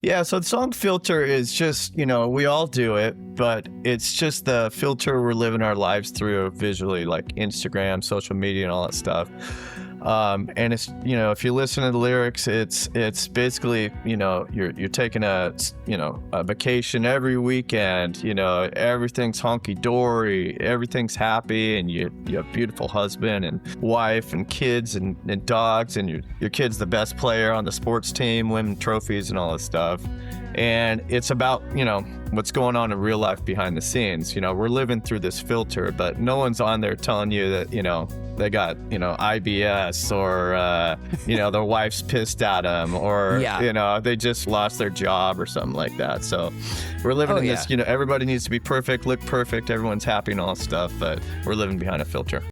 Yeah, so the song filter is just, we all do it, but it's just the filter we're living our lives through visually, like Instagram, social media, and all that stuff. And it's, if you listen to the lyrics, it's basically, you're taking a vacation every weekend, everything's hunky-dory, everything's happy, and you have a beautiful husband and wife and kids and dogs, and your kid's the best player on the sports team, winning trophies and all this stuff. And it's about, what's going on in real life behind the scenes. We're living through this filter, but no one's on there telling you that, they got, IBS or, their wife's pissed at them or, they just lost their job or something like that. So we're living in this, everybody needs to be perfect, look perfect, everyone's happy and all that stuff, but we're living behind a filter.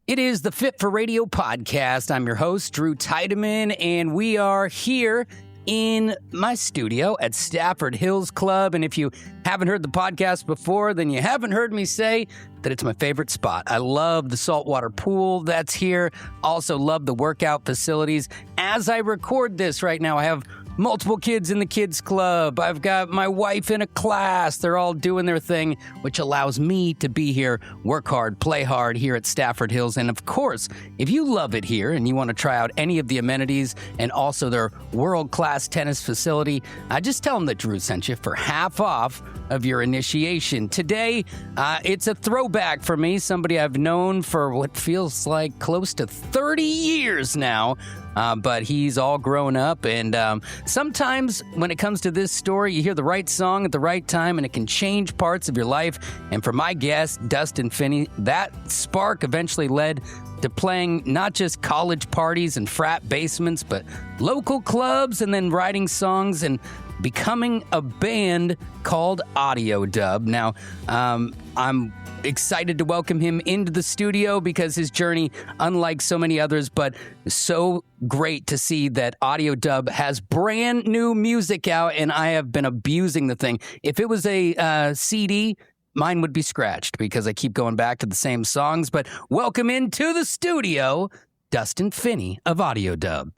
It is the Fit for Radio podcast. I'm your host, Drew Tiedemann, and we are here in my studio at Stafford Hills Club. And if you haven't heard the podcast before, then you haven't heard me say that it's my favorite spot. I love the saltwater pool that's here. Also love the workout facilities. As I record this right now, I have multiple kids in the kids club. I've got my wife in a class. They're all doing their thing, which allows me to be here, work hard, play hard here at Stafford Hills. And of course, if you love it here and you want to try out any of the amenities and also their world-class tennis facility, just tell them that Drew sent you for half off of your initiation. Today, it's a throwback for me, somebody I've known for what feels like close to 30 years now. But he's all grown up, and sometimes when it comes to this story, you hear the right song at the right time, and it can change parts of your life. And for my guest, Dustin Finney, that spark eventually led to playing not just college parties and frat basements, but local clubs, and then writing songs and becoming a band called Audiodub. Now, I'm excited to welcome him into the studio because his journey, unlike so many others, but so great to see that Audiodub has brand new music out, and I have been abusing the thing. If it was a CD, mine would be scratched because I keep going back to the same songs. But welcome into the studio, Dustin Finney of Audiodub.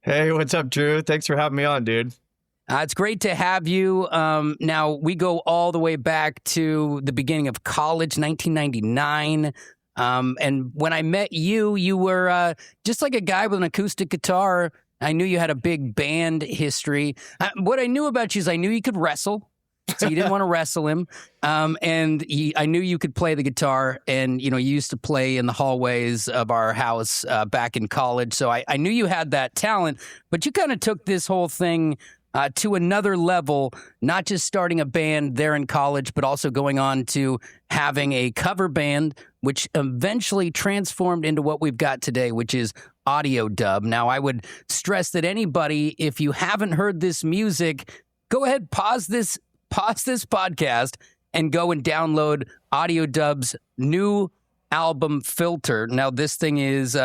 Hey, what's up, Drew? Thanks for having me on, dude. It's great to have you. Now, we go all the way back to the beginning of college, 1999. And when I met you, you were just like a guy with an acoustic guitar. I knew you had a big band history. What I knew about you is I knew you could wrestle, so you didn't want to wrestle him. I knew you could play the guitar, and, you used to play in the hallways of our house back in college. So I knew you had that talent, but you kind of took this whole thing to another level, not just starting a band there in college, but also going on to having a cover band, which eventually transformed into what we've got today, which is Audiodub. Now, I would stress that anybody, if you haven't heard this music, go ahead, pause this podcast and go and download Audiodub's new album, Filter. Now, this thing is...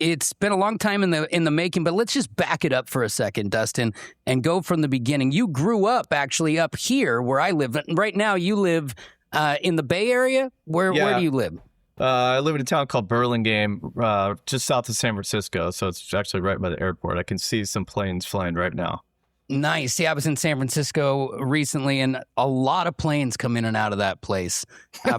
It's been a long time in the making, but let's just back it up for a second, Dustin, and go from the beginning. You grew up actually up here where I live. Right now, you live in the Bay Area. Where do you live? I live in a town called Burlingame, just south of San Francisco. So it's actually right by the airport. I can see some planes flying right now. Nice. Yeah, I was in San Francisco recently, and a lot of planes come in and out of that place.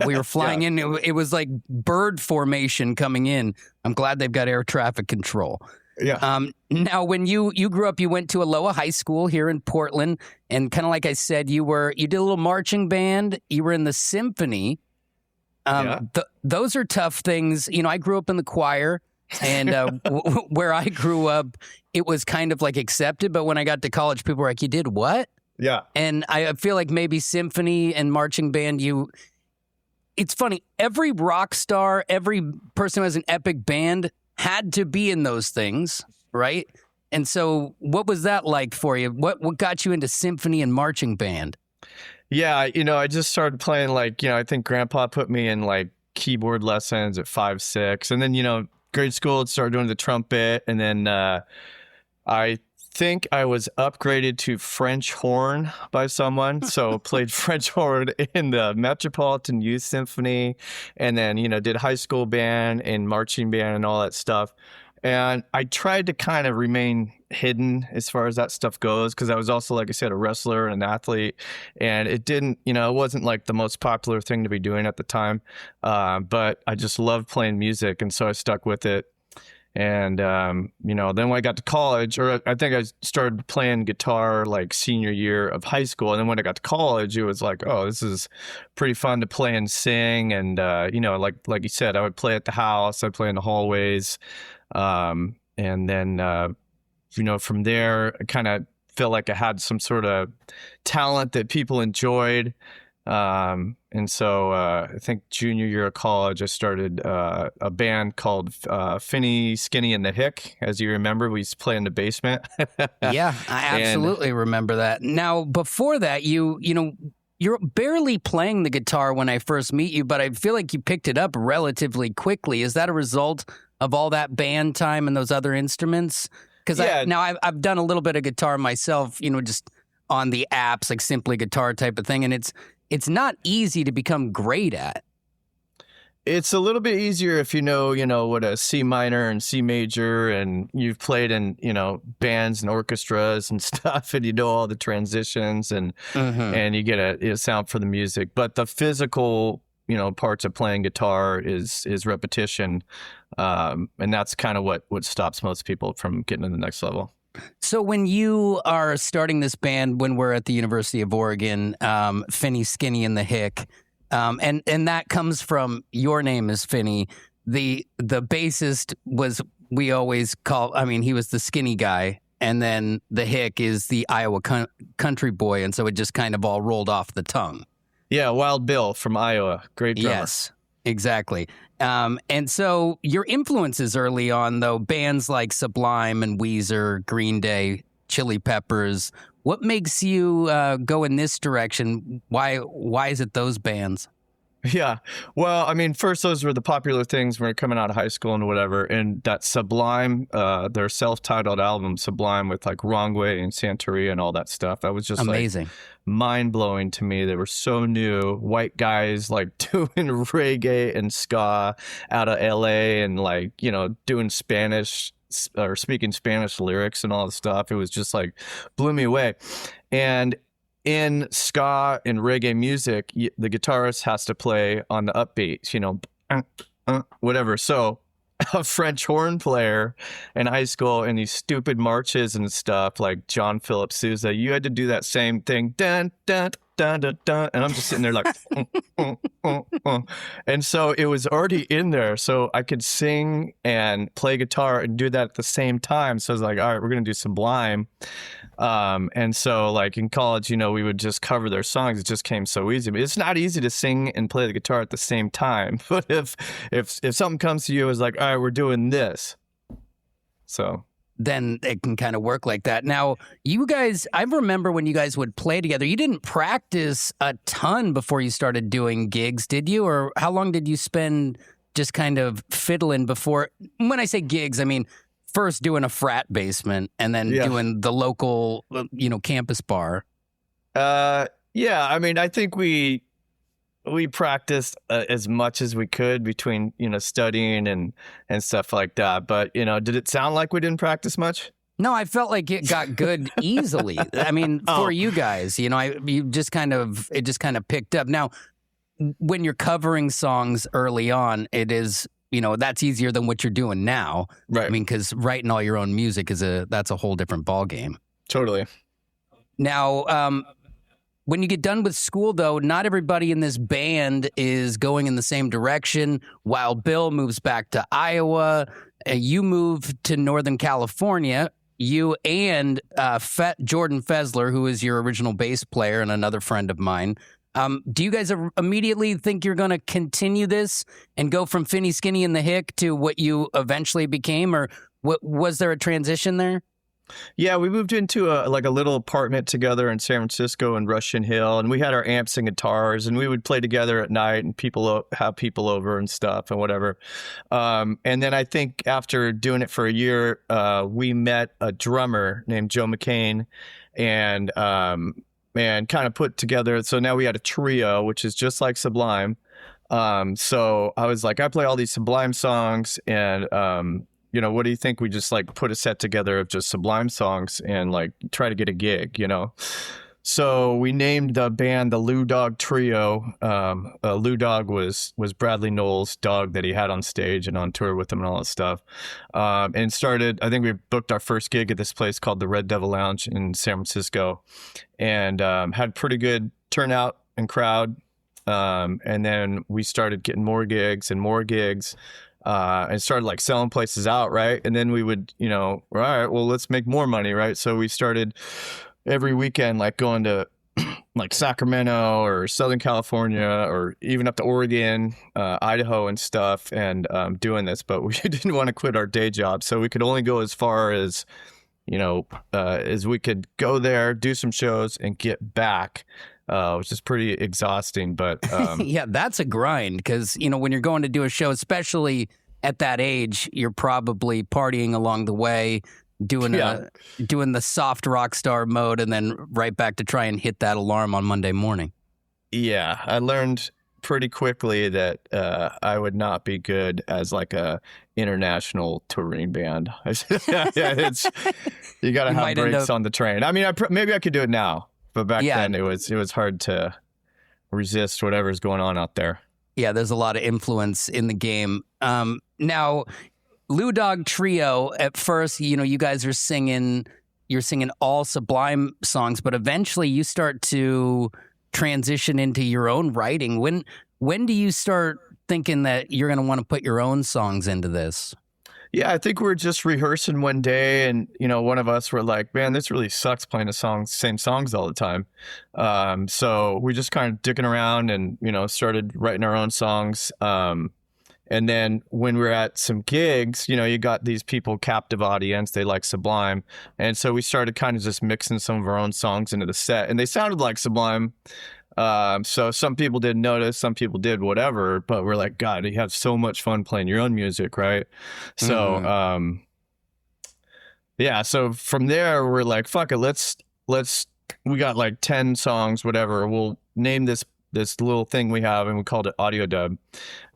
We were flying in. It was like bird formation coming in. I'm glad they've got air traffic control. Yeah. Now, when you grew up, you went to Aloha High School here in Portland, and kind of like I said, you did a little marching band. You were in the symphony. Those are tough things. I grew up in the choir. And where I grew up, it was kind of like accepted. But when I got to college, people were like, you did what? Yeah. And I feel like maybe symphony and marching band, it's funny. Every rock star, every person who has an epic band had to be in those things, right? And so what was that like for you? What got you into symphony and marching band? Yeah, I just started playing I think Grandpa put me in keyboard lessons at 5, 6. And then, grade school, started doing the trumpet, and then I think I was upgraded to French horn by someone. So played French horn in the Metropolitan Youth Symphony, and then, did high school band and marching band and all that stuff. And I tried to kind of remain hidden as far as that stuff goes, because I was also, like I said, a wrestler and an athlete. And it didn't, it wasn't like the most popular thing to be doing at the time. But I just loved playing music. And so I stuck with it. And, then when I got to college, or I think I started playing guitar like senior year of high school. And then when I got to college, it was like, oh, this is pretty fun to play and sing. And, like you said, I would play at the house, I'd play in the hallways. And then, from there, I kind of felt like I had some sort of talent that people enjoyed. And so I think junior year of college, I started a band called Finney, Skinny, and the Hick. As you remember, we used to play in the basement. Yeah, I absolutely remember that. Now, before that, you're barely playing the guitar when I first meet you, but I feel like you picked it up relatively quickly. Is that a result of all that band time and those other instruments? Because I've done a little bit of guitar myself, just on the apps, like Simply Guitar type of thing, and it's not easy to become great at. It's a little bit easier if you know what a C minor and C major, and you've played in, bands and orchestras and stuff, and you know all the transitions, and and you get a sound for the music. But the physical, parts of playing guitar is repetition, and that's kind of what stops most people from getting to the next level. So when you are starting this band, when we're at the University of Oregon, Finney, Skinny, and the Hick, and that comes from your name is Finney. The bassist was, we always call, he was the skinny guy, and then the Hick is the Iowa country boy, and so it just kind of all rolled off the tongue. Yeah, Wild Bill from Iowa, great drummer. Yes, exactly. And so your influences early on, though, bands like Sublime and Weezer, Green Day, Chili Peppers, what makes you go in this direction? Why is it those bands? Yeah. Well, first, those were the popular things when you're coming out of high school and whatever. And that Sublime, their self-titled album, Sublime, with like Wrong Way and Santeria and all that stuff, that was just amazing. Like mind-blowing to me. They were so new. White guys like doing reggae and ska out of LA, and like, doing Spanish or speaking Spanish lyrics and all the stuff. It was just like blew me away. And in ska and reggae music, the guitarist has to play on the upbeats, whatever. So a French horn player in high school in these stupid marches and stuff like John Philip Sousa, you had to do that same thing. Dun, dun, dun, dun, dun. And I'm just sitting there like, And so it was already in there. So I could sing and play guitar and do that at the same time. So I was like, all right, we're going to do Sublime. And so like in college, we would just cover their songs. It just came so easy. It's not easy to sing and play the guitar at the same time. But if something comes to you, it's like, all right, we're doing this. So then it can kind of work like that. Now, you guys, I remember when you guys would play together, you didn't practice a ton before you started doing gigs, did you? Or how long did you spend just kind of fiddling before? When I say gigs, first doing a frat basement and then doing the local, campus bar. I think we practiced as much as we could between, studying and stuff like that. But, did it sound like we didn't practice much? No, I felt like it got good easily. For you guys, it just kind of picked up. Now, when you're covering songs early on, it is, that's easier than what you're doing now. Right. Because writing all your own music that's a whole different ballgame. Totally. Now, when you get done with school, though, not everybody in this band is going in the same direction. Wild Bill moves back to Iowa. You move to Northern California. You and Jordan Fessler, who is your original bass player and another friend of mine. Do you guys immediately think you're going to continue this and go from Finney, Skinny, and the Hick to what you eventually became? Or was there a transition there? Yeah, we moved into a little apartment together in San Francisco in Russian Hill, and we had our amps and guitars, and we would play together at night, and have people over and stuff and whatever. And then I think after doing it for a year, we met a drummer named Joe McCain, and kind of put together. So now we had a trio, which is just like Sublime. So I was like, I play all these Sublime songs, and what do you think we just like put a set together of just Sublime songs and like try to get a gig, So we named the band the Lou Dog Trio. Lou Dog was Bradley Knowles' dog that he had on stage and on tour with him and all that stuff. And started, I think we booked our first gig at this place called the Red Devil Lounge in San Francisco, and had pretty good turnout and crowd. And then we started getting more gigs and more gigs. And started like selling places out, right? And then we would, all right, well, let's make more money, right? So we started every weekend, like going to like Sacramento or Southern California or even up to Oregon, Idaho and stuff, and doing this. But we didn't want to quit our day job, so we could only go as far as, as we could go there, do some shows, and get back. Which is pretty exhausting, but yeah, that's a grind because when you're going to do a show, especially at that age, you're probably partying along the way, doing the soft rock star mode, and then right back to try and hit that alarm on Monday morning. Yeah, I learned pretty quickly that I would not be good as like a international touring band. It's you got to have breaks on the train. I mean, maybe I could do it now. But back then, it was hard to resist whatever's going on out there. Yeah, there's a lot of influence in the game. Now, Lou Dog Trio, at first, you guys are singing all Sublime songs, but eventually you start to transition into your own writing. When do you start thinking that you're going to want to put your own songs into this? Yeah, I think we're just rehearsing one day, and one of us were like, "Man, this really sucks playing same songs all the time." So we just kind of dicking around and started writing our own songs. And then when we're at some gigs, you got these people, captive audience, they like Sublime, and so we started kind of just mixing some of our own songs into the set, and they sounded like Sublime. So some people didn't notice, some people did, whatever, but we're like, God, you have so much fun playing your own music, right? So, so from there we're like, fuck it, we got like 10 songs, whatever. We'll name this little thing we have, and we called it Audiodub.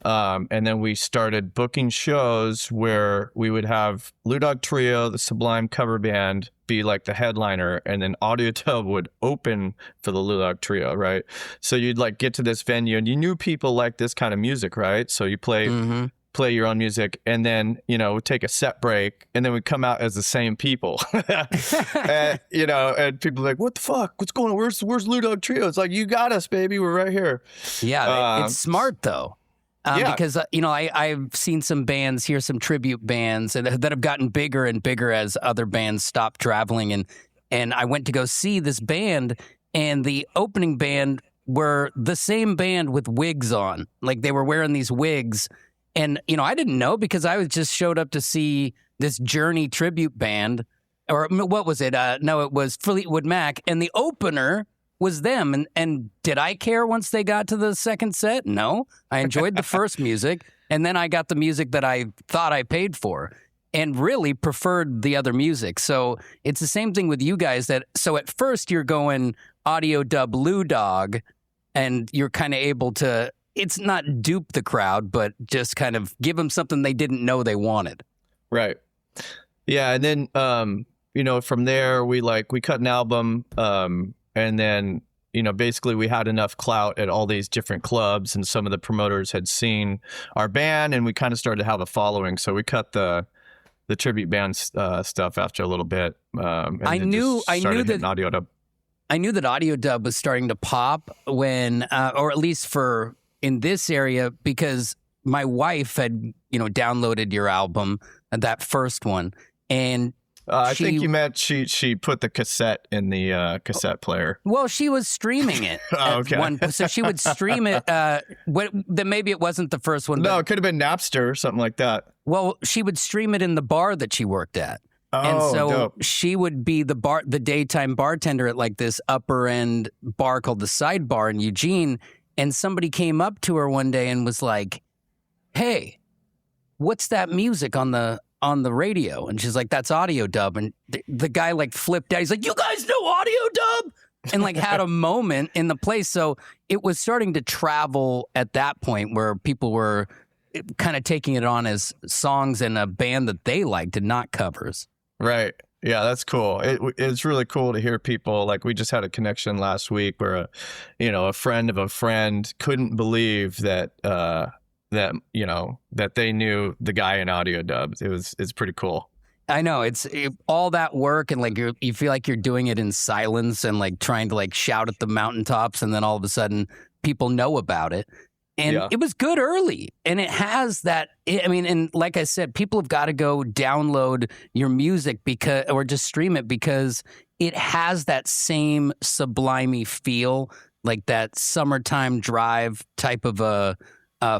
And then we started booking shows where we would have Lou Dog Trio, the Sublime cover band, be like the headliner, and then Audiodub would open for the Lou Dog Trio, right? So you'd like get to this venue, and you knew people like this kind of music, right? So you play your own music, and then we'd take a set break, and then we'd come out as the same people. And, and people are like, what the fuck, what's going on, where's Lou Dog Trio? It's like, you got us, baby, we're right here. Yeah, it's smart though. Because I've seen some bands here, some tribute bands that have gotten bigger and bigger as other bands stop traveling, and I went to go see this band, and the opening band were the same band with wigs on, like they were wearing these wigs. And, I didn't know because I just showed up to see this Journey tribute band, or what was it? No, it was Fleetwood Mac. And the opener was them. And did I care once they got to the second set? No. I enjoyed the first music. And then I got the music that I thought I paid for and really preferred the other music. So it's the same thing with you guys. So at first you're going Audiodub Lou Dog, and you're kind of able to, it's not dupe the crowd, but just kind of give them something they didn't know they wanted. Right. Yeah. And then, from there we cut an album, and then, basically we had enough clout at all these different clubs, and some of the promoters had seen our band, and we kind of started to have a following. So we cut the tribute band stuff after a little bit. And I knew that Audiodub was starting to pop when, or at least in this area, because my wife had, downloaded your album, that first one, and I think you meant she put the cassette in the cassette player. Well, she was streaming it. Okay. So she would stream it. Then maybe it wasn't the first one. No, it could have been Napster or something like that. Well, she would stream it in the bar that she worked at. And Oh, so dope. she would be the daytime bartender at like this upper end bar called the Sidebar in Eugene. And somebody came up to her one day and was like, "Hey, what's that music on the radio?" And she's like, "That's Audiodub." And the guy like flipped out. He's like, "You guys know Audiodub?" And like had a moment in the place. So it was starting to travel at that point where people were kind of taking it on as songs in a band that they liked and not covers. Right. Yeah, that's cool. It's really cool to hear people, like we just had a connection last week where a friend of a friend couldn't believe that that they knew the guy in Audiodub. It's pretty cool. I know all that work and like you feel like you're doing it in silence and like trying to like shout at the mountaintops, and then all of a sudden people know about it. And it was good early, and it has that. I mean, and like I said, people have got to go download your music or just stream it, because it has that same Sublime-y feel, like that summertime drive type of a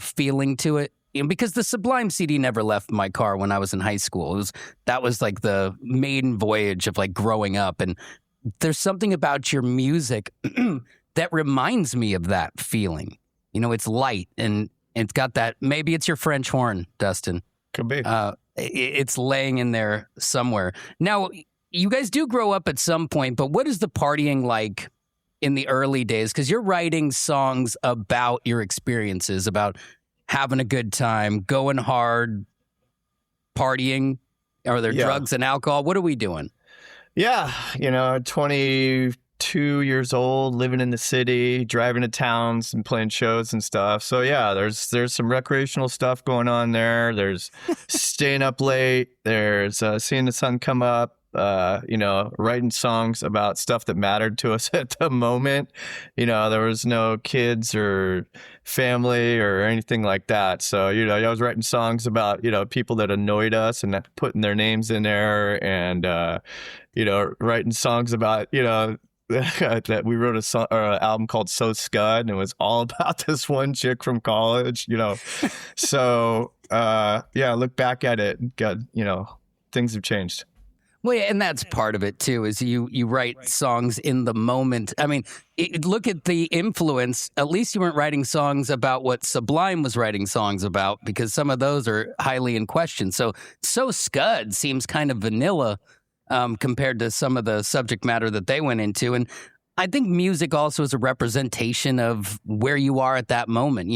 feeling to it. Because the Sublime CD never left my car when I was in high school. That was like the maiden voyage of like growing up, and there's something about your music that reminds me of that feeling. It's light, and it's got that. Maybe it's your French horn, Dustin. Could be. It's laying in there somewhere. Now, you guys do grow up at some point, but what is the partying like in the early days? Because you're writing songs about your experiences, about having a good time, going hard, partying. Are there drugs and alcohol? What are we doing? Yeah, 22 years old, living in the city, driving to towns and playing shows and stuff. So yeah, there's some recreational stuff going on there. There's staying up late. There's seeing the sun come up. Writing songs about stuff that mattered to us at the moment. There was no kids or family or anything like that. So, I was writing songs about, people that annoyed us and putting their names in there, and, writing songs about, that we wrote an album called So Scud, and it was all about this one chick from college, So, look back at it and got, things have changed. Well, yeah, and that's part of it too, is you write songs in the moment. I mean, look at the influence. At least you weren't writing songs about what Sublime was writing songs about, because some of those are highly in question. So Scud seems kind of vanilla compared to some of the subject matter that they went into. And I think music also is a representation of where you are at that moment.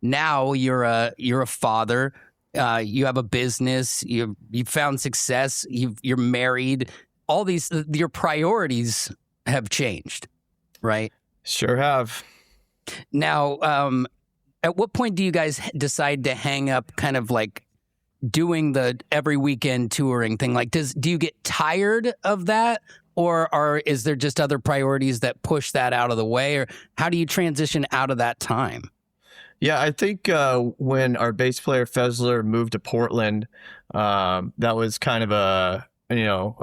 Now you're a father. You have a business, you've found success, you're married, all these, your priorities have changed, right? Sure have. Now, at what point do you guys decide to hang up kind of like doing the every weekend touring thing? Like, do you get tired of that? Or is there just other priorities that push that out of the way? Or how do you transition out of that time? Yeah, I think when our bass player Fezler moved to Portland, that was kind of a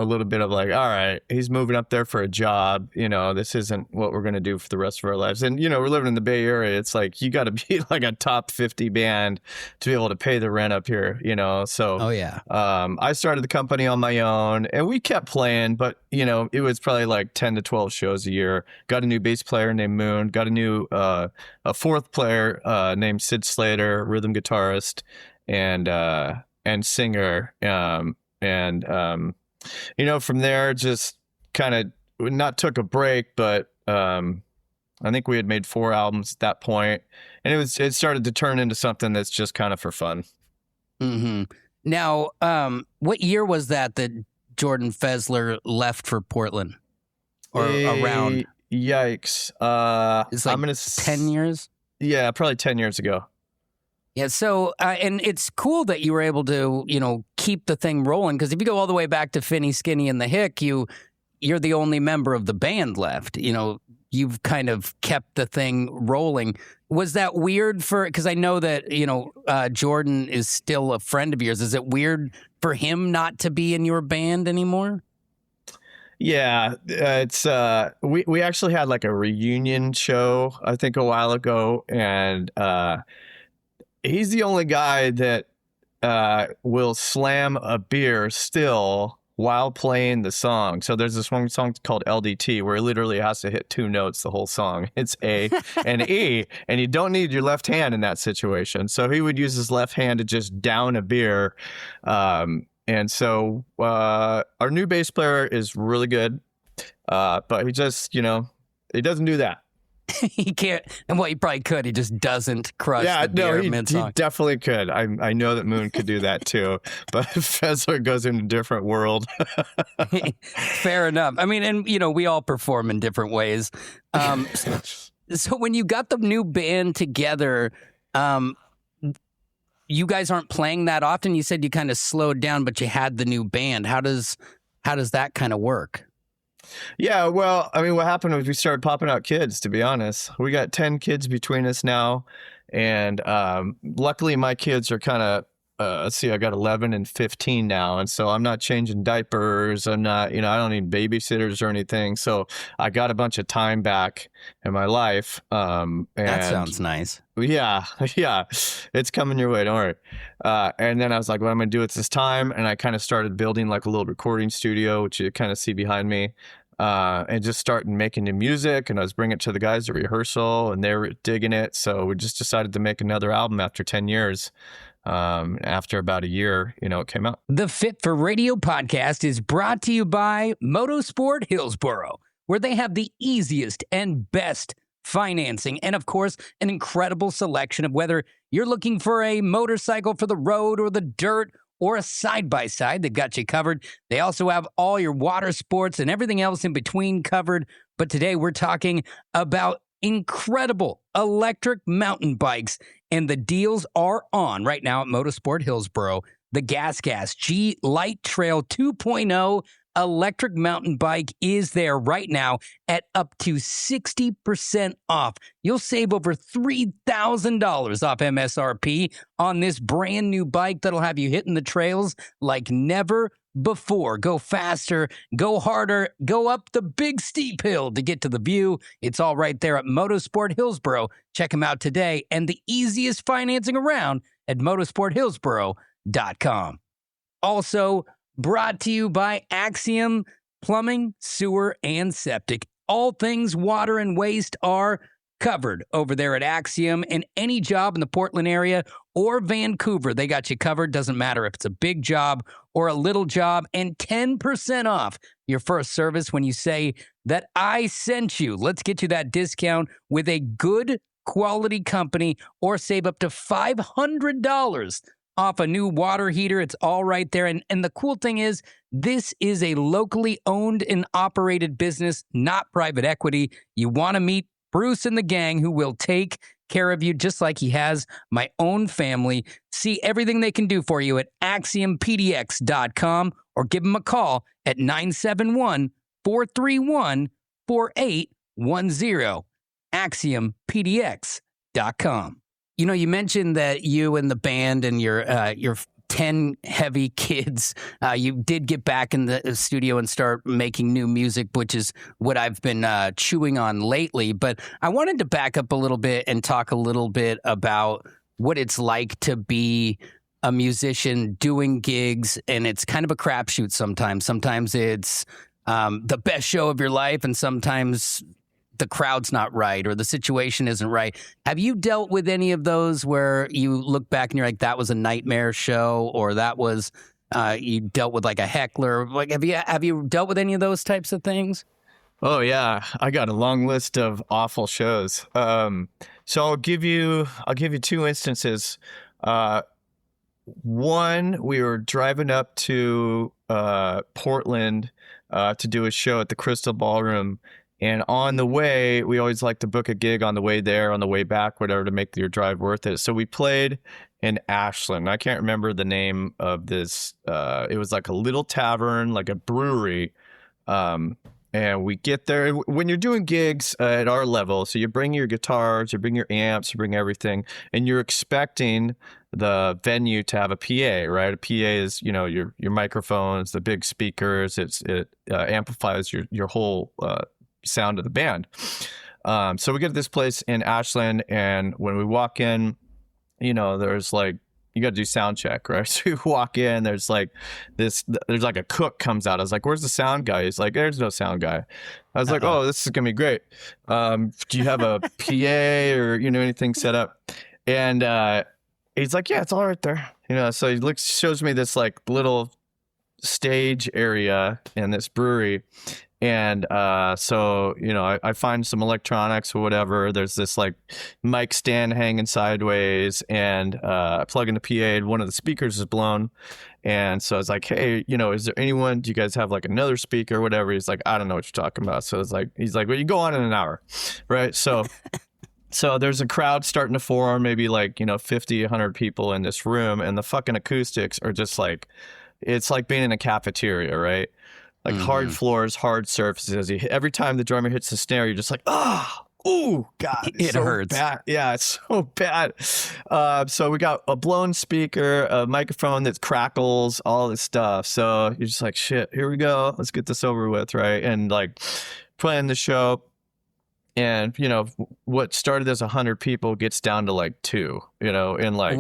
little bit of like, all right, he's moving up there for a job. This isn't what we're going to do for the rest of our lives. And, we're living in the Bay Area. It's like, you got to be like a top 50 band to be able to pay the rent up here, So, oh, yeah. I started the company on my own, and we kept playing, but, it was probably like 10 to 12 shows a year. Got a new bass player named Moon, got a new, a fourth player named Sid Slater, rhythm guitarist and singer. From there, just kind of not took a break, but I think we had made 4 albums at that point, and it started to turn into something that's just kind of for fun. Mm-hmm. Now, what year was that Jordan Fezler left for Portland, or around? Yikes! It's like 10 years. Yeah, probably 10 years ago. Yeah, so, and it's cool that you were able to, keep the thing rolling, because if you go all the way back to Finney, Skinny, and the Hick, you're the only member of the band left. You've kind of kept the thing rolling. Was that weird because I know that, Jordan is still a friend of yours. Is it weird for him not to be in your band anymore? Yeah, it's we actually had like a reunion show, I think, a while ago, and he's the only guy that will slam a beer still while playing the song. So there's this one song called LDT where it literally has to hit 2 notes the whole song. It's A and E, and you don't need your left hand in that situation. So he would use his left hand to just down a beer. And so our new bass player is really good, but he just, he doesn't do that. He can't, and well, he probably could. He just doesn't crush the beer mid-song. He definitely could. I know that Moon could do that too, but Fessler goes in a different world. Fair enough. I mean, and we all perform in different ways. So when you got the new band together, you guys aren't playing that often. You said you kind of slowed down, but you had the new band. How does that kind of work? Yeah, well, I mean, what happened was we started popping out kids, to be honest. We got 10 kids between us now. And luckily, my kids are kind of, let's see, I got 11 and 15 now. And so I'm not changing diapers. I'm not, I don't need babysitters or anything. So I got a bunch of time back in my life. And that sounds nice. Yeah. It's coming your way. Don't worry. And then I was like, what am I going to do with this time? And I kind of started building like a little recording studio, which you kind of see behind me. And just started making new music, and I was bringing it to the guys at rehearsal, and they were digging it. So we just decided to make another album after 10 years. After about a year, it came out. The Fit for Radio podcast is brought to you by Motorsport Hillsboro, where they have the easiest and best financing, and of course, an incredible selection of whether you're looking for a motorcycle for the road or the dirt, or a side-by-side, they've got you covered. They also have all your water sports and everything else in between covered. But today we're talking about incredible electric mountain bikes, and the deals are on right now at Motorsport Hillsboro. The Gas G Light Trail 2.0 electric mountain bike is there right now at up to 60% off. You'll save over $3,000 off MSRP on this brand new bike that'll have you hitting the trails like never before. Go faster, go harder, go up the big steep hill to get to the view. It's all right there at Motorsport Hillsboro. Check them out today, and the easiest financing around at motorsporthillsboro.com. Also, brought to you by Axiom Plumbing, Sewer, and Septic. All things water and waste are covered over there at Axiom, and any job in the Portland area or Vancouver, they got you covered. Doesn't matter if it's a big job or a little job, and 10% off your first service when you say that I sent you. Let's get you that discount with a good quality company, or save up to $500 off a new water heater. It's all right there. And the cool thing is, this is a locally owned and operated business, not private equity. You want to meet Bruce and the gang, who will take care of you just like he has my own family. See everything they can do for you at AxiomPDX.com, or give them a call at 971-431-4810. AxiomPDX.com. You mentioned that you and the band and your 10 heavy kids, you did get back in the studio and start making new music, which is what I've been chewing on lately. But I wanted to back up a little bit and talk a little bit about what it's like to be a musician doing gigs. And it's kind of a crapshoot sometimes. Sometimes it's the best show of your life, and sometimes the crowd's not right or the situation isn't right. Have you dealt with any of those where you look back and you're like, that was a nightmare show, or that was you dealt with like a heckler? Like, have you dealt with any of those types of things? Oh yeah, I got a long list of awful shows. So I'll give you 2 instances. One, we were driving up to Portland to do a show at the Crystal Ballroom. And on the way, we always like to book a gig on the way there, on the way back, whatever, to make your drive worth it. So we played in Ashland. I can't remember the name of this. It was like a little tavern, like a brewery. And we get there. When you're doing gigs at our level, so you bring your guitars, you bring your amps, you bring everything, and you're expecting the venue to have a PA, right? A PA is, your microphones, the big speakers. It amplifies your whole sound of the band. So we get to this place in Ashland, and when we walk in, there's like you got to do sound check, right? So you walk in, there's like a cook comes out. I was like, where's the sound guy? He's like, there's no sound guy. I was like, oh, this is going to be great. Do you have a PA or, anything set up? And he's like, yeah, it's all right there. So he shows me this like little stage area in this brewery. And so, I find some electronics or whatever. There's this like mic stand hanging sideways, and I plug in the PA, and one of the speakers is blown. And so I was like, hey, is there anyone, do you guys have like another speaker or whatever? He's like, I don't know what you're talking about. So he's like, well, you go on in an hour. Right. So there's a crowd starting to form, maybe like, 50, 100 people in this room, and the fucking acoustics are just like, it's like being in a cafeteria, right? Like hard floors, hard surfaces. Every time the drummer hits the snare, you're just like, ooh, God. It so hurts. Bad. Yeah, it's so bad. So we got a blown speaker, a microphone that crackles, all this stuff. So you're just like, shit, here we go. Let's get this over with, right? And like playing the show. And, what started as 100 people gets down to like 2, in like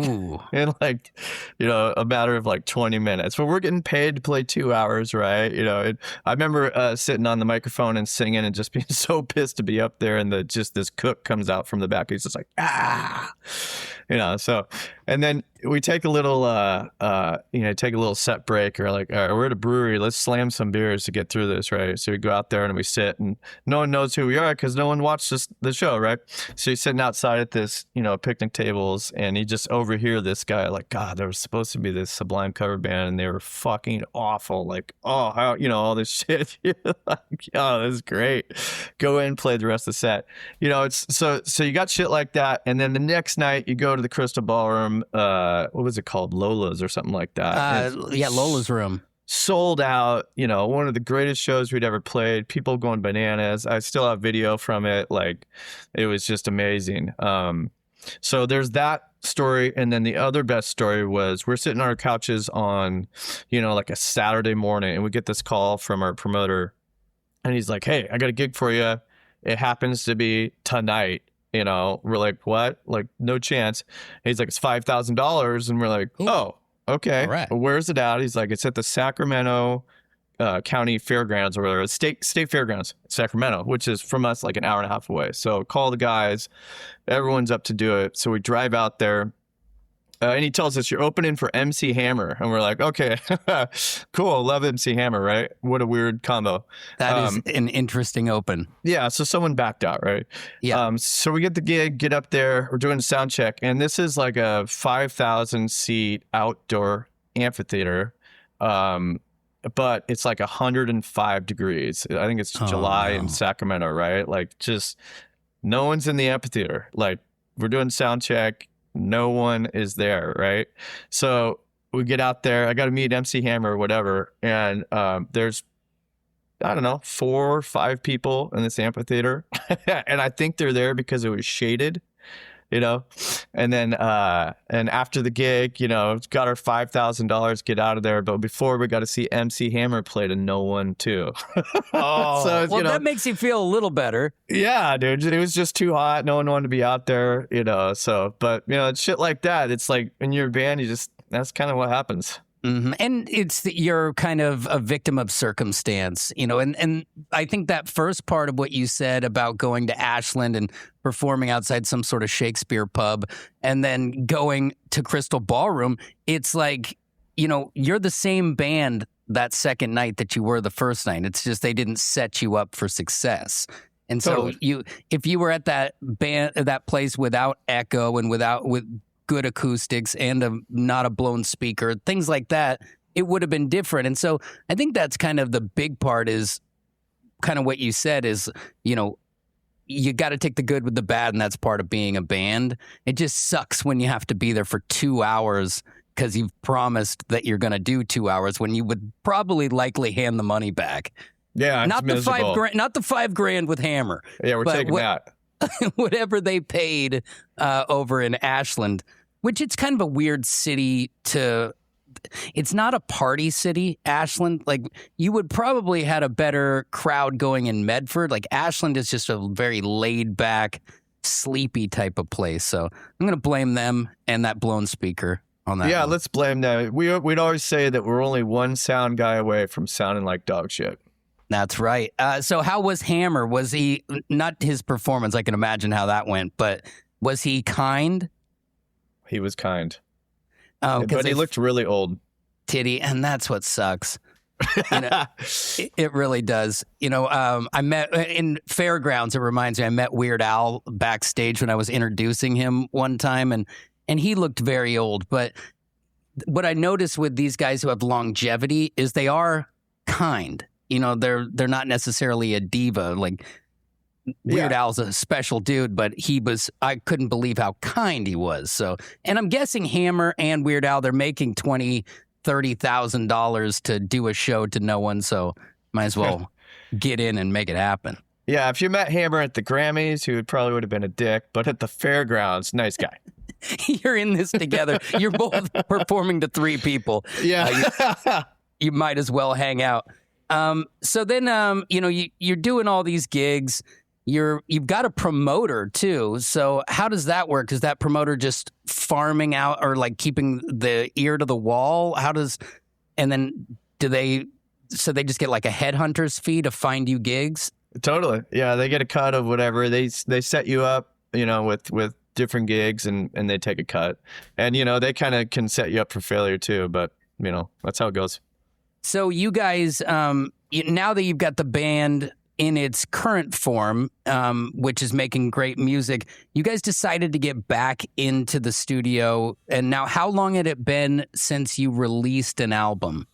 a matter of like 20 minutes. But we're getting paid to play 2 hours, right? I remember sitting on the microphone and singing and just being so pissed to be up there, and this cook comes out from the back. He's just like, so, and then we take a little, set break, or like, all right, we're at a brewery, let's slam some beers to get through this, right? So we go out there and we sit, and no one knows who we are because no one watched the show, right? So he's sitting outside at this, picnic tables, and he just overhear this guy like, God, there was supposed to be this Sublime cover band, and they were fucking awful. Like, oh, how, all this shit. Like, oh, this is great. Go in, play the rest of the set. It's so you got shit like that, and then the next night you go to the Crystal Ballroom. What was it called? Lola's or something like that. Lola's Room. Sold out, one of the greatest shows we'd ever played. People going bananas. I still have video from it. Like, it was just amazing. So there's that story. And then the other best story was we're sitting on our couches on, like a Saturday morning, and we get this call from our promoter, and he's like, hey, I got a gig for you. It happens to be tonight. We're like, what? Like, no chance. And he's like, it's $5,000. And we're like, oh, okay. All right. Well, where's it at? He's like, it's at the Sacramento County Fairgrounds, or whatever, state fairgrounds, Sacramento, which is from us like an hour and a half away. So call the guys. Everyone's up to do it. So we drive out there. And he tells us, you're opening for MC Hammer. And we're like, okay, cool. Love MC Hammer, right? What a weird combo. That is an interesting open. Yeah. So someone backed out, right? Yeah. So we get the gig, get up there. We're doing a sound check. And this is like a 5,000 seat outdoor amphitheater. But it's like 105 degrees. I think it's July in Sacramento, right? Like, just no one's in the amphitheater. Like, we're doing sound check. No one is there, right? So we get out there. I got to meet MC Hammer or whatever. And there's, I don't know, 4 or 5 people in this amphitheater. And I think they're there because it was shaded, And then and after the gig, got our $5,000, get out of there. But before, we got to see MC Hammer play to no one too. So that makes you feel a little better. Yeah, dude, it was just too hot. No one wanted to be out there, So, but it's shit like that. It's like in your band, that's kind of what happens. Mm-hmm. And you're kind of a victim of circumstance, and I think that first part of what you said about going to Ashland and performing outside some sort of Shakespeare pub and then going to Crystal Ballroom, it's like, you're the same band that second night that you were the first night. It's just they didn't set you up for success. And so if you were at that place without echo and with good acoustics and not a blown speaker, things like that, it would have been different. And so I think that's kind of the big part, is kind of what you said is, you got to take the good with the bad, and that's part of being a band. It just sucks when you have to be there for 2 hours because you've promised that you're going to do 2 hours when you would probably likely hand the money back. Yeah, not the $5,000, not the $5,000 with Hammer. Yeah, we're taking that. Whatever they paid over in Ashland, which it's kind of a weird city it's not a party city, Ashland. Like, you would probably had a better crowd going in Medford. Like, Ashland is just a very laid back, sleepy type of place. So I'm going to blame them and that blown speaker on that. Yeah, one. let's blame that. We'd always say that we're only one sound guy away from sounding like dog shit. That's right. So how was Hammer? Was he, not his performance, I can imagine how that went, but was he kind? He was kind. Oh, but he looked really old. Titty, and that's what sucks. You know, it really does. You know, I met in Fairgrounds. It reminds me, I met Weird Al backstage when I was introducing him one time, and he looked very old. But what I noticed with these guys who have longevity is they are kind. You know, they're not necessarily a diva. Like Weird Al's a special dude, but I couldn't believe how kind he was. So, and I'm guessing Hammer and Weird Al, they're making $20,000-$30,000 to do a show to no one. So might as well get in and make it happen. Yeah, if you met Hammer at the Grammys, he probably would have been a dick, but at the Fairgrounds, nice guy. You're in this together. You're both performing to 3 people. Yeah. You might as well hang out. So then, you know, you're doing all these gigs. You've got a promoter too. So how does that work? Is that promoter just farming out or like keeping the ear to the wall? And then they just get like a headhunter's fee to find you gigs? Totally. Yeah, they get a cut of whatever. They set you up, you know, with different gigs and they take a cut. And, you know, they kind of can set you up for failure too, but, you know, that's how it goes. So you guys, now that you've got the band in its current form, which is making great music, you guys decided to get back into the studio. And now, how long had it been since you released an album?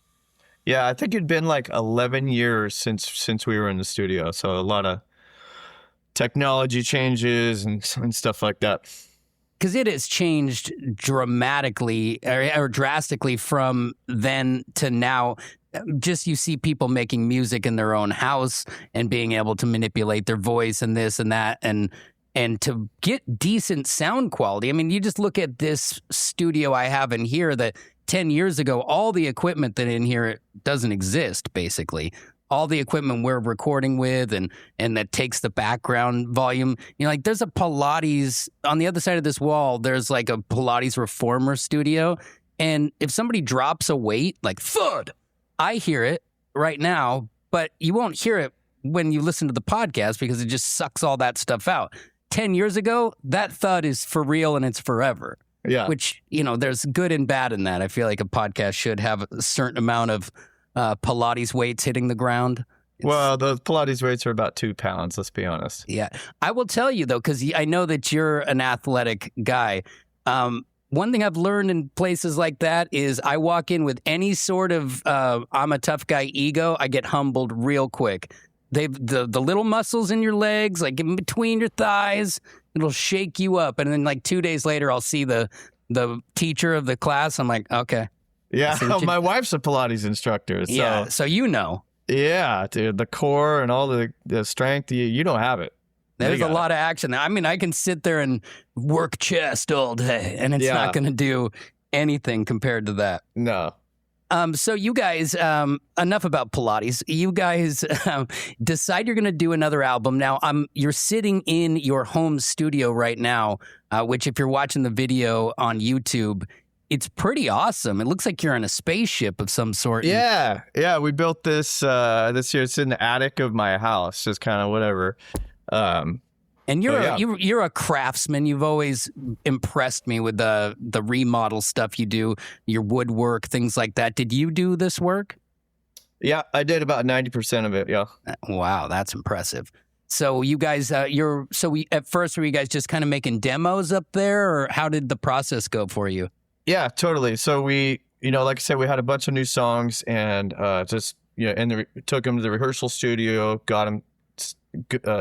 Yeah, I think it'd been like 11 years since we were in the studio. So a lot of technology changes and stuff like that. Because it has changed dramatically or drastically from then to now. Just you see people making music in their own house and being able to manipulate their voice and this and that and to get decent sound quality. I mean, you just look at this studio I have in here that 10 years ago, all the equipment that in here doesn't exist, basically. All the equipment we're recording with and that takes the background volume. You know, like there's a Pilates on the other side of this wall. There's like a Pilates reformer studio. And if somebody drops a weight, like thud, I hear it right now, but you won't hear it when you listen to the podcast because it just sucks all that stuff out. 10 years ago, that thud is for real and it's forever. Yeah. Which, you know, there's good and bad in that. I feel like a podcast should have a certain amount of Pilates weights hitting the ground. Well, those Pilates weights are about 2 pounds, let's be honest. Yeah. I will tell you, though, because I know that you're an athletic guy. One thing I've learned in places like that is I walk in with any sort of I'm a tough guy ego, I get humbled real quick. The little muscles in your legs, like in between your thighs, it'll shake you up. And then like 2 days later, I'll see the teacher of the class. I'm like, okay. Yeah, my wife's a Pilates instructor. So. Yeah, so you know. Yeah, dude, the core and all the strength, you don't have it. There's a lot of action. I mean, I can sit there and work chest all day, and it's not going to do anything compared to that. No. So you guys, enough about Pilates. You guys decide you're going to do another album. Now, you're sitting in your home studio right now, which if you're watching the video on YouTube, it's pretty awesome. It looks like you're in a spaceship of some sort. Yeah. We built this this year. It's in the attic of my house, just kind of whatever. And you're a craftsman. You've always impressed me with the remodel stuff you do, your woodwork, things like that. Did you do this work? Yeah, I did about 90% of it. Yeah. Wow, that's impressive. So you guys, at first were you guys just kind of making demos up there, or how did the process go for you? Yeah, totally. So we, like I said, we had a bunch of new songs and took them to the rehearsal studio, got them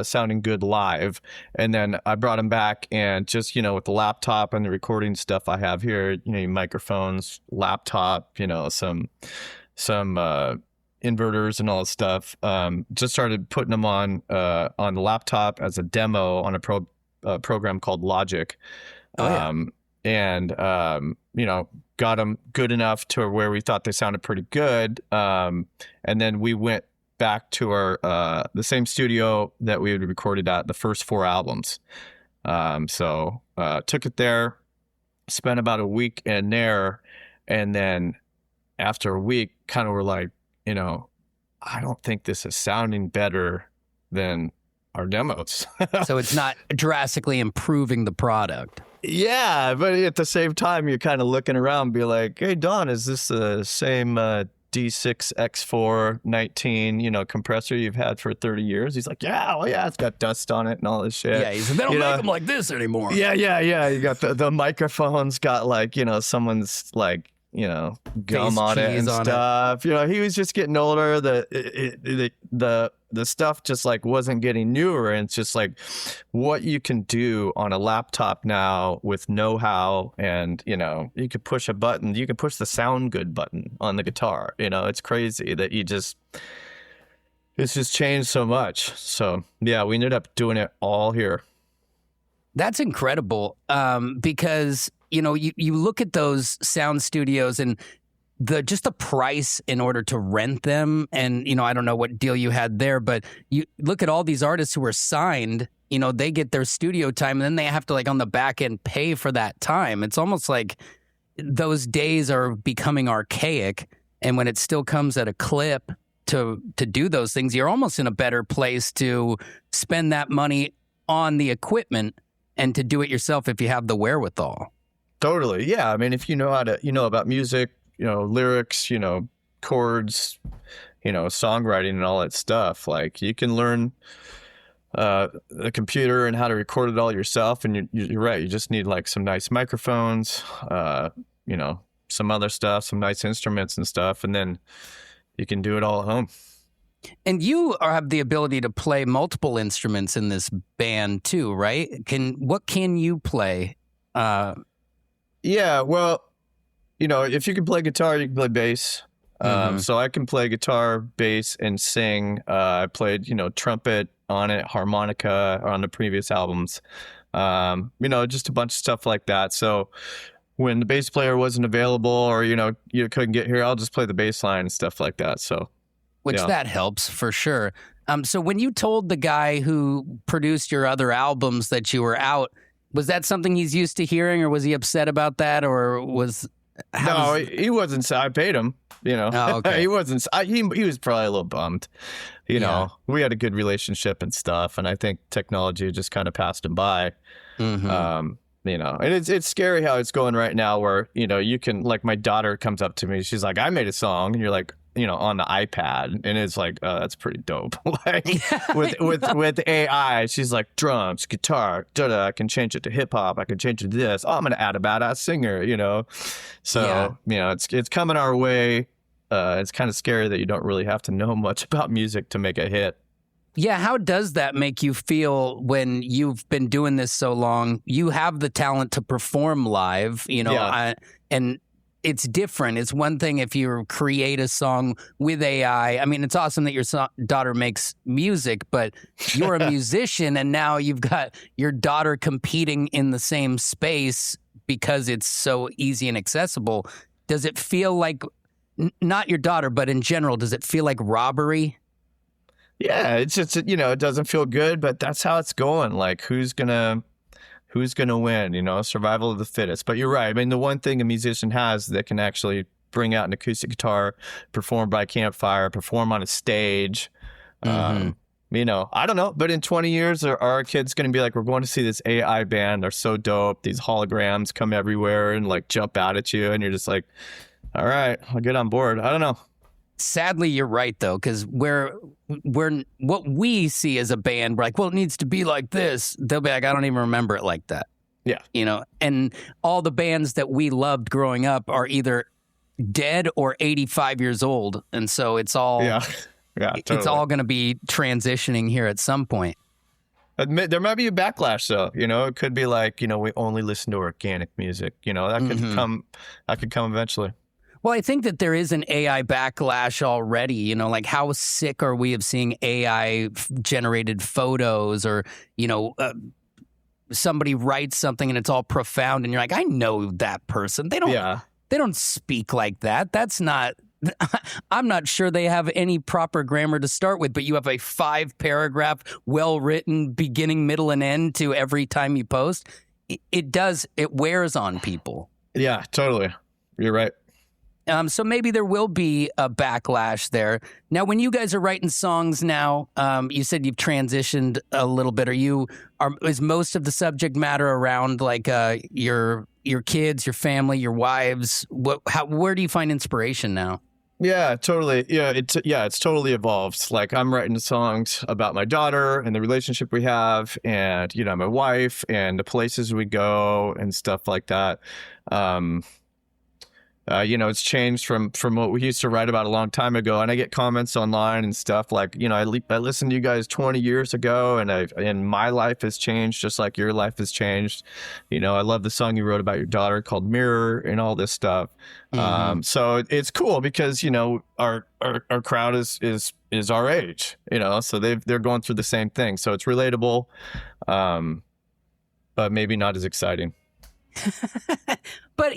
sounding good live, and then I brought them back and just with the laptop and the recording stuff I have here, microphones, laptop, some inverters and all that stuff. Just started putting them on the laptop as a demo on a program called Logic. Got them good enough to where we thought they sounded pretty good. And then we went back to our the same studio that we had recorded at the first 4 albums. So took it there, spent about a week in there, and then after a week, kind of were like, I don't think this is sounding better than our demos. So it's not drastically improving the product. Yeah, but at the same time, you're kind of looking around and be like, hey, Don, is this the same D6 X4 19, compressor you've had for 30 years? He's like, yeah, well, yeah, it's got dust on it and all this shit. Yeah, he's like, they don't make them like this anymore. Yeah. You got the microphone's got like, someone's like, gum Face on it and cheese on stuff. He was just getting older. The stuff just like wasn't getting newer. And it's just like what you can do on a laptop now with know-how, and you could push a button. You can push the sound good button on the guitar. It's crazy that it's just changed so much. So yeah, we ended up doing it all here. That's incredible, because you look at those sound studios and just the price in order to rent them, and I don't know what deal you had there, but you look at all these artists who are signed. They get their studio time, and then they have to like on the back end pay for that time. It's almost like those days are becoming archaic, and when it still comes at a clip to do those things, you're almost in a better place to spend that money on the equipment and to do it yourself if you have the wherewithal. Totally. Yeah. I mean, if you know how to, about music, lyrics, chords, songwriting and all that stuff, like you can learn the computer and how to record it all yourself. And you're right. You just need like some nice microphones, some other stuff, some nice instruments and stuff. And then you can do it all at home. And you have the ability to play multiple instruments in this band too, right? What can you play? Yeah, well, if you can play guitar, you can play bass. So I can play guitar, bass, and sing. I played, trumpet on it, harmonica on the previous albums. Just a bunch of stuff like that. So when the bass player wasn't available, or you couldn't get here, I'll just play the bass line and stuff like that. So. Which that helps for sure. So when you told the guy who produced your other albums that you were out, was that something he's used to hearing, or was he upset about that, or was? He wasn't. I paid him. Oh, okay. He wasn't. He was probably a little bummed. We had a good relationship and stuff, and I think technology just kind of passed him by. Mm-hmm. And it's scary how it's going right now, where you can, like, my daughter comes up to me, she's like, I made a song, and you're like, on the iPad, and it's like, oh, that's pretty dope. Like with AI, she's like, drums, guitar, I can change it to hip hop, I can change it to this. Oh, I'm gonna add a badass singer, So it's coming our way. It's kind of scary that you don't really have to know much about music to make a hit. Yeah, how does that make you feel when you've been doing this so long? You have the talent to perform live, and it's different. It's one thing if you create a song with AI. I mean, it's awesome that your daughter makes music, but you're a musician, and now you've got your daughter competing in the same space because it's so easy and accessible. Does it feel like, not your daughter, but in general, does it feel like robbery? Yeah, it's just, it doesn't feel good, but that's how it's going. Like, who's gonna win? Survival of the fittest. But you're right. I mean, the one thing a musician has that can actually bring out an acoustic guitar, perform by campfire, perform on a stage. I don't know. But in 20 years, are our kids going to be like, we're going to see this AI band? They're so dope. These holograms come everywhere and like jump out at you, and you're just like, all right, I'll get on board. I don't know. Sadly, you're right, though, because we're what we see as a band, we're like, well, it needs to be like this. They'll be like, I don't even remember it like that. Yeah. And all the bands that we loved growing up are either dead or 85 years old. And so it's all, totally. It's all going to be transitioning here at some point. There might be a backlash, though. It could be like, we only listen to organic music. That could come eventually. Well, I think that there is an AI backlash already, like how sick are we of seeing AI generated photos, or, somebody writes something and it's all profound and you're like, I know that person. They don't speak like that. That's not, I'm not sure they have any proper grammar to start with, but you have a 5-paragraph, well-written beginning, middle, and end to every time you post. it wears on people. Yeah, totally. You're right. So maybe there will be a backlash there. Now, when you guys are writing songs now, you said you've transitioned a little bit. Is most of the subject matter around like your kids, your family, your wives? Where do you find inspiration now? Yeah, totally. Yeah, it's totally evolved. Like I'm writing songs about my daughter and the relationship we have, and my wife and the places we go and stuff like that. It's changed from what we used to write about a long time ago. And I get comments online and stuff like, I listened to you guys 20 years ago and my life has changed just like your life has changed. I love the song you wrote about your daughter called Mirror and all this stuff. Mm-hmm. So it's cool because, our crowd is our age, so they're going through the same thing. So it's relatable, but maybe not as exciting. But,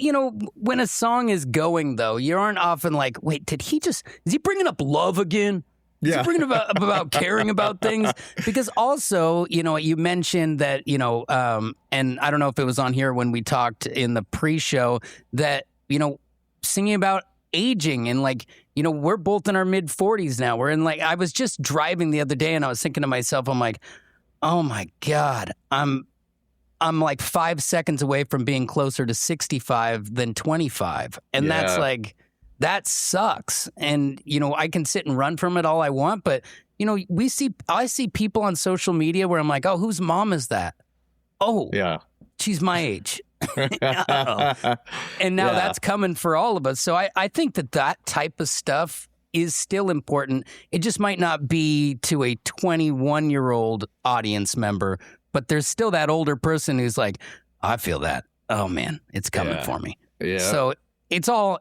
when a song is going, though, you aren't often like, wait, is he bringing up love again? Is he bringing about caring about things? Because also, you mentioned that, and I don't know if it was on here when we talked in the pre-show that, singing about aging and like, we're both in our mid 40s now. We're in I was just driving the other day and I was thinking to myself, I'm like, oh my God, I'm like 5 seconds away from being closer to 65 than 25. And that's that sucks. And, I can sit and run from it all I want. But, I see people on social media where I'm like, oh, whose mom is that? Oh, yeah, she's my age. And now that's coming for all of us. So I think that type of stuff is still important. It just might not be to a 21-year-old audience member. But there's still that older person who's like, I feel that. Oh man, it's coming for me. Yeah. So it's all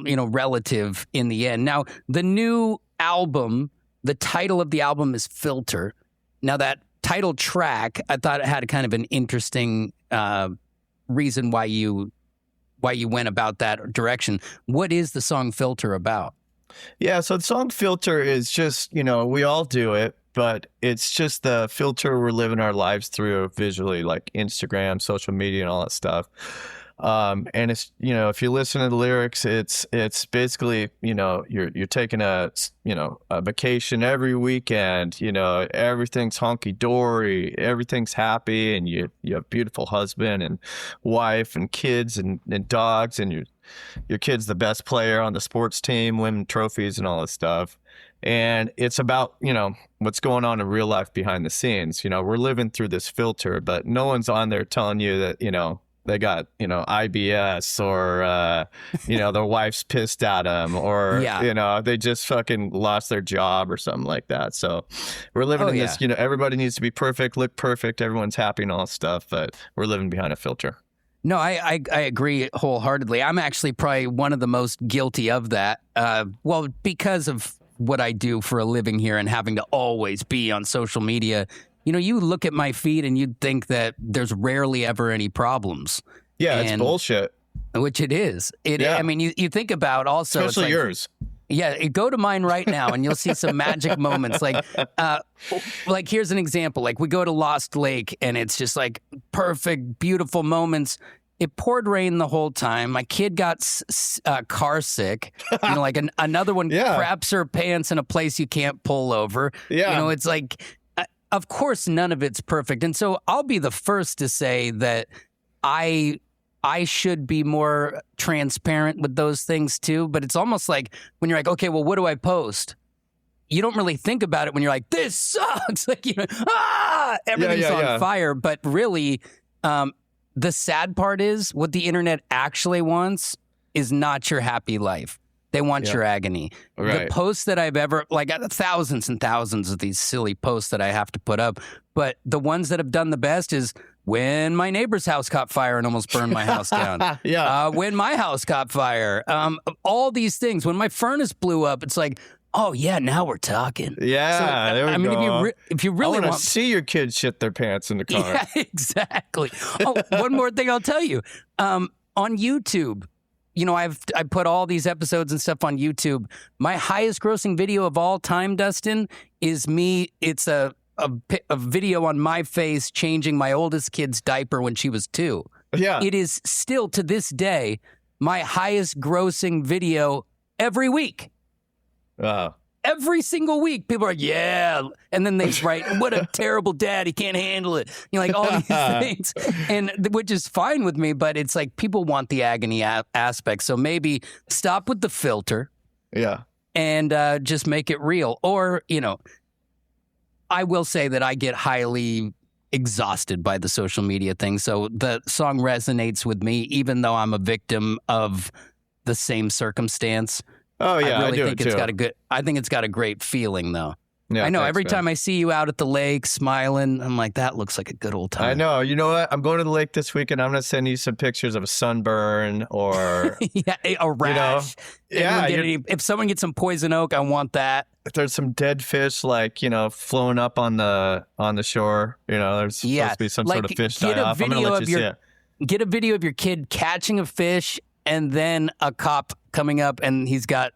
relative in the end. Now, the new album, the title of the album is Filter. Now that title track, I thought it had kind of an interesting reason why you went about that direction. What is the song Filter about? Yeah, so the song Filter is just, we all do it. But it's just the filter we're living our lives through visually, like Instagram, social media, and all that stuff. And it's, if you listen to the lyrics, it's basically, you're taking a vacation every weekend. Everything's honky dory, everything's happy, and you have a beautiful husband and wife and kids and dogs, and your kid's the best player on the sports team, winning trophies and all this stuff. And it's about, what's going on in real life behind the scenes. We're living through this filter, but no one's on there telling you that, they got, IBS or, their wife's pissed at them or, they just fucking lost their job or something like that. So we're living in this, everybody needs to be perfect, look perfect. Everyone's happy and all that stuff, but we're living behind a filter. No, I agree wholeheartedly. I'm actually probably one of the most guilty of that. Because of what I do for a living here and having to always be on social media, you look at my feed and you'd think that there's rarely ever any problems. Yeah, it's bullshit. Which it is. I mean, you think about also... Especially yours. Yeah, go to mine right now and you'll see some magic moments. Like here's an example. Like we go to Lost Lake and it's just like perfect, beautiful moments. It poured rain the whole time. My kid got car sick. Another one craps her pants in a place you can't pull over. Yeah. It's like, of course, none of it's perfect. And so I'll be the first to say that I should be more transparent with those things too. But it's almost like when you're like, okay, well, what do I post? You don't really think about it when you're like, this sucks. Everything's on fire. But really, the sad part is what the internet actually wants is not your happy life. They want your agony. Right. The posts that I've ever, thousands and thousands of these silly posts that I have to put up, but the ones that have done the best is when my neighbor's house caught fire and almost burned my house down. When my house caught fire. All these things. When my furnace blew up, it's like, oh, yeah, now we're talking. Yeah, so, there we go. If you really want to see your kids shit their pants in the car. Yeah, exactly. Oh, one more thing I'll tell you. On YouTube, I put all these episodes and stuff on YouTube. My highest grossing video of all time, Dustin, is me. It's a a video on my face changing my oldest kid's diaper when she was 2. Yeah. It is still to this day my highest grossing video every week. Every single week, people are like, yeah. And then they write, what a terrible dad. He can't handle it. Like all these things, and which is fine with me. But it's like people want the agony aspect. So maybe stop with the filter. Yeah. And just make it real. Or, I will say that I get highly exhausted by the social media thing. So the song resonates with me, even though I'm a victim of the same circumstance. Oh yeah, I really I think do it's too. I think it's got a great feeling though. Yeah, I know thanks, every man. time I see you out at the lake smiling, I'm like, that looks like a good old time. I know. You know what? I'm going to the lake this weekend. I'm going to send you some pictures of a sunburn or yeah, a rash. If someone gets some poison oak, I want that. If there's some dead fish flown up on the shore, there's supposed to be some sort of fish die off. I'm going to let you see it. Get a video of your kid catching a fish and then a cop coming up and he's got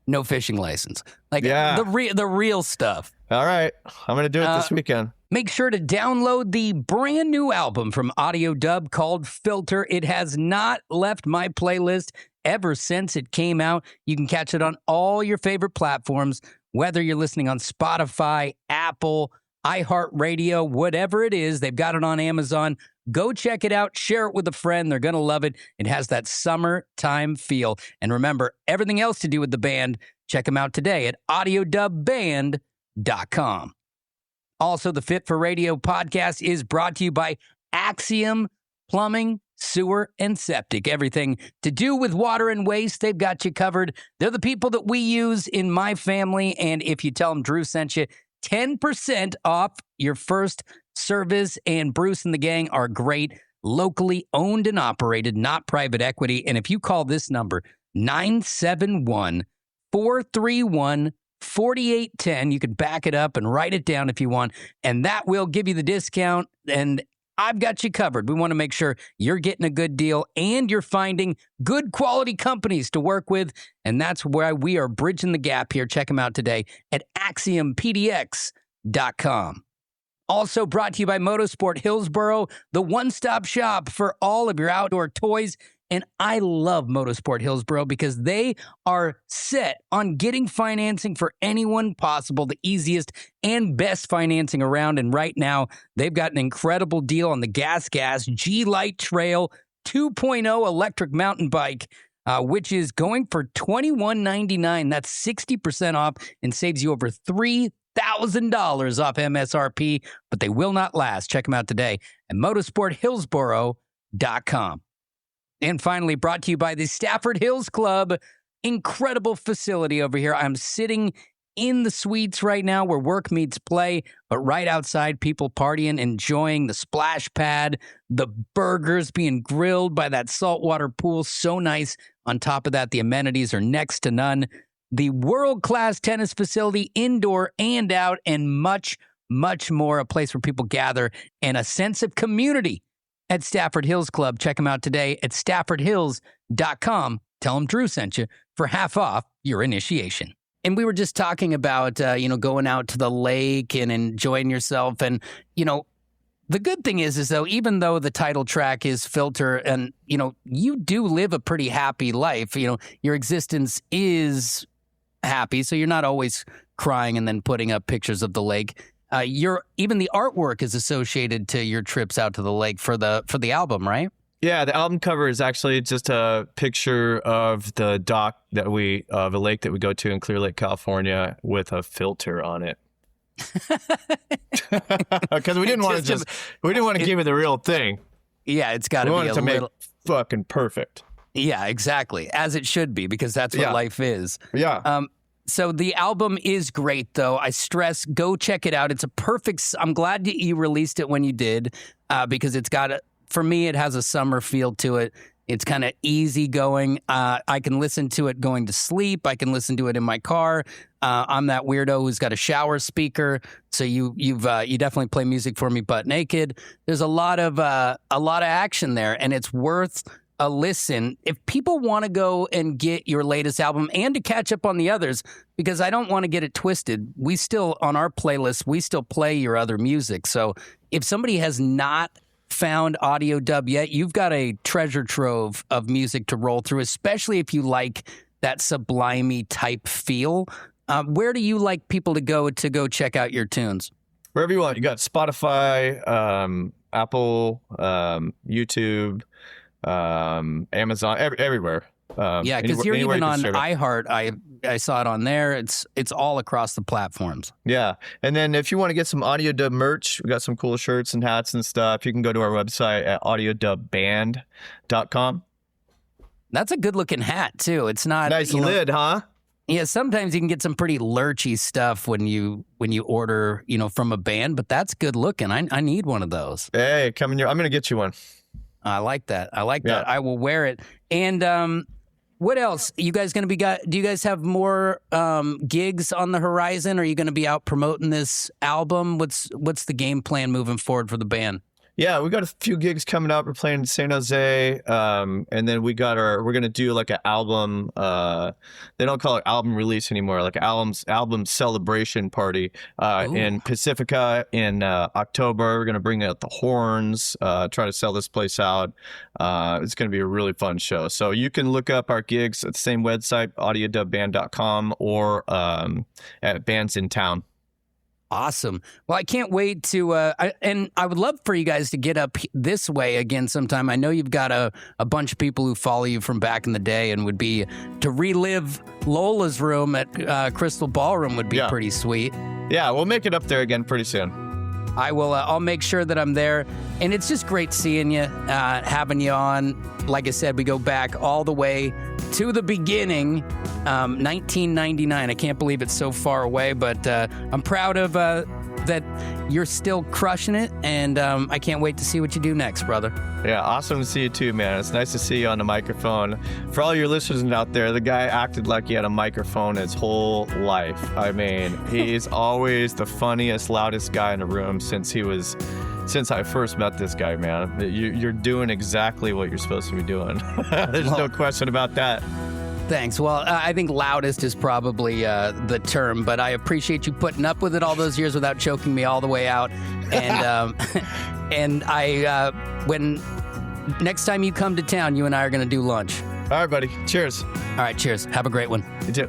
no fishing license. The real stuff. All right. I'm going to do it this weekend. Make sure to download the brand new album from Audiodub called Filter. It has not left my playlist ever since it came out. You can catch it on all your favorite platforms, whether you're listening on Spotify, Apple, iHeartRadio, whatever it is. They've got it on Amazon. Go check it out. Share it with a friend. They're going to love it. It has that summertime feel. And remember, everything else to do with the band, check them out today at audiodubband.com. Also, the Fit for Radio podcast is brought to you by Axiom Plumbing, Sewer, and Septic. Everything to do with water and waste, they've got you covered. They're the people that we use in my family. And if you tell them Drew sent you, 10% off your first service, and Bruce and the gang are great, locally owned and operated, not private equity. And if you call this number, 971-431-4810, you can back it up and write it down if you want, and that will give you the discount, and I've got you covered. We want to make sure you're getting a good deal and you're finding good quality companies to work with, and that's why we are bridging the gap here. Check them out today at AxiomPDX.com. Also brought to you by Motorsport Hillsboro, the one-stop shop for all of your outdoor toys. And I love Motorsport Hillsboro because they are set on getting financing for anyone possible, the easiest and best financing around. And right now, they've got an incredible deal on the Gas G-Lite Trail 2.0 electric mountain bike, which is going for $21.99. That's 60% off and saves you over $3,000 off MSRP, but they will not last. Check them out today at motorsporthillsboro.com. And finally, brought to you by the Stafford Hills Club. Incredible facility over here. I'm sitting in the suites right now where work meets play, but right outside, people partying, enjoying the splash pad, the burgers being grilled by that saltwater pool. So nice. On top of that, the amenities are next to none. The world-class tennis facility, indoor and out, and much, much more. A place where people gather and a sense of community at Stafford Hills Club. Check them out today at staffordhills.com. Tell them Drew sent you for half off your initiation. And we were just talking about, going out to the lake and enjoying yourself. And, the good thing is though, even though the title track is Filter and, you do live a pretty happy life, your existence is happy. So you're not always crying and then putting up pictures of the lake. Even the artwork is associated to your trips out to the lake for the album, right? Yeah, the album cover is actually just a picture of the dock of a lake that we go to in Clear Lake, California, with a filter on it. Because we didn't want to give it the real thing. Yeah, it's got to be a little... make fucking perfect. Yeah, exactly, as it should be, because that's what life is. Yeah. So the album is great, though. I stress, go check it out. It's a perfect. I'm glad that you released it when you did, because it's got for me, it has a summer feel to it. It's kind of easygoing. I can listen to it going to sleep. I can listen to it in my car. I'm that weirdo who's got a shower speaker. So you definitely play music for me butt naked. There's a lot of action there, and it's worth a listen. If people want to go and get your latest album and to catch up on the others, because I don't want to get it twisted, we still, on our playlist, we still play your other music. So if somebody has not found Audiodub yet, you've got a treasure trove of music to roll through, especially if you like that Sublime-y type feel. Where do you like people to go check out your tunes? Wherever you want. You got Spotify, Apple, YouTube, Amazon, everywhere. Yeah, because you're even on iHeart. I saw it on there. It's all across the platforms. Yeah. And then if you want to get some Audiodub merch, we got some cool shirts and hats and stuff. You can go to our website at audiodubband.com. That's a good looking hat too. It's not nice lid, huh? Yeah, sometimes you can get some pretty lurchy stuff when you order, from a band, but that's good looking. I need one of those. Hey, come in here. I'm going to get you one. I like that. that. I will wear it. And what else? You guys going to be do you guys have more gigs on the horizon? Are you going to be out promoting this album? What's the game plan moving forward for the band? Yeah, we got a few gigs coming up. We're playing in San Jose, and then we're gonna do like an album. They don't call it album release anymore, like album celebration party in Pacifica in October. We're gonna bring out the horns, try to sell this place out. It's gonna be a really fun show. So you can look up our gigs at the same website, audiodubband.com, or at Bands in Town. Awesome. Well, I can't wait to, and I would love for you guys to get up this way again sometime. I know you've got a bunch of people who follow you from back in the day, and would be to relive Lola's room at Crystal Ballroom would be pretty sweet. Yeah, we'll make it up there again pretty soon. I will. I'll make sure that I'm there. And it's just great seeing you, having you on. Like I said, we go back all the way to the beginning, 1999. I can't believe it's so far away, but I'm proud of that you're still crushing it, and I can't wait to see what you do next, brother. Yeah, awesome to see you too, man. It's nice to see you on the microphone. For all your listeners out there, the guy acted like he had a microphone his whole life. I mean, he's always the funniest, loudest guy in the room since I first met this guy, man. You're doing exactly what you're supposed to be doing. There's no question about that. Thanks. Well, I think loudest is probably the term, but I appreciate you putting up with it all those years without choking me all the way out. And and when next time you come to town, you and I are going to do lunch. All right, buddy. Cheers. All right, cheers. Have a great one. You too.